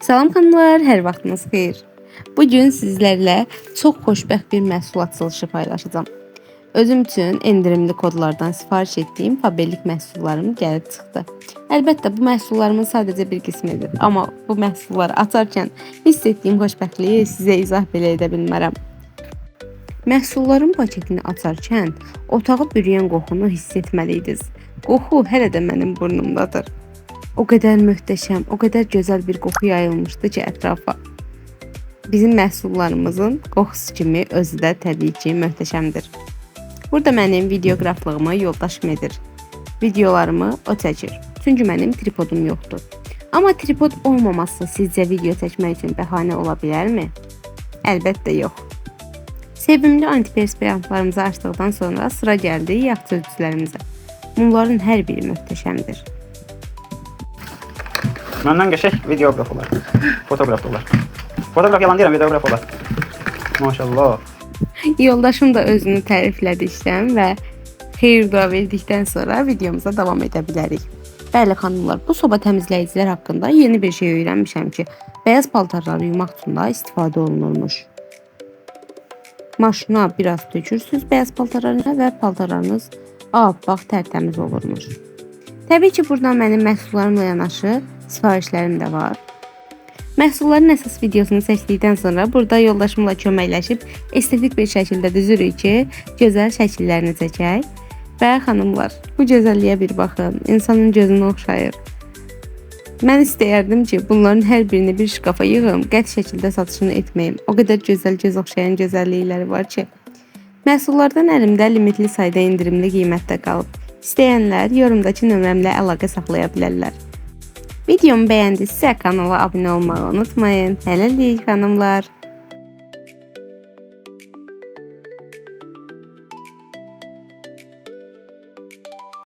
Salam xanımlar, hər vaxtınız xeyir. Bugün sizlərlə çox xoşbəxt bir məhsul açılışı paylaşacağım. Özüm üçün endirimli kodlardan sifariş etdiyim fabellik məhsullarım gəlib çıxdı. Əlbəttə bu məhsullarımın sadəcə bir qismidir, amma bu məhsulları açarkən hiss etdiyim xoşbəxtliyi sizə izah belə edə bilmərəm. Məhsulların paketini açarkən otağı bürüyən qoxunu hiss etməliydiniz. Qoxu hələ də mənim burnumdadır. O qədər möhtəşəm, o qədər gözəl bir qoxu yayılmışdı ki ətrafa. Bizim məhsullarımızın qoxusu kimi özü də təbii ki möhtəşəmdir. Burada mənim videoqraflığımı yoldaşım edir. Videolarımı o çəkir. Çünki mənim tripodum yoxdur. Amma tripod olmaması sizcə video çəkmək üçün bəhanə ola bilərmi? Əlbəttə yox. Sevimli antiperspirantlarımızı açdıqdan sonra sıra gəldi yağ çözücülərimizə. Bunların hər biri möhtəşəmdir. Məndən qəşəng videoqraf olar, fotoqraf olar. Fotoqraf yalan deyirəm, videoqraf olar. Maşallah. Yoldaşım da özünü təriflədi işləm və xeyir dua verdikdən sonra videomuza davam edə bilərik. Bəli xanımlar, bu soba təmizləyicilər haqqında yeni bir şey öyrənmişəm ki, bəyaz paltarları yumaq üçün də istifadə olunurmuş. Maşına biraz tökürsüz bəyaz paltarlarına və paltarlarınız ağappaq tərtəmiz olurmuş. Təbii ki, buradan mənim məhsullarımla yanaşı sifarişlərim də var. Məhsulların əsas videosunu seçdikdən sonra burada yoldaşımla köməkləşib estetik bir şəkildə düzürük ki, gözəl şəkillərini çəkək. Və xanımlar, bu gözəlliyə bir baxın, insanın gözünü oxşayır. Mən istəyərdim ki, bunların hər birini bir şkafa yığım, qəti şəkildə satışını etməyim. O qədər gözəl göz oxşayan gözəllikləri var ki. Məhsullardan əlimdə limitli sayda endirimli qiymətdə qalıb. İstəyənlər yorumdakı nömrəmlə əlaqə saxlaya bilərlər. Videomu bəyəndinizsə kanala abunə olmağı unutmayın. Hələlik xanımlar.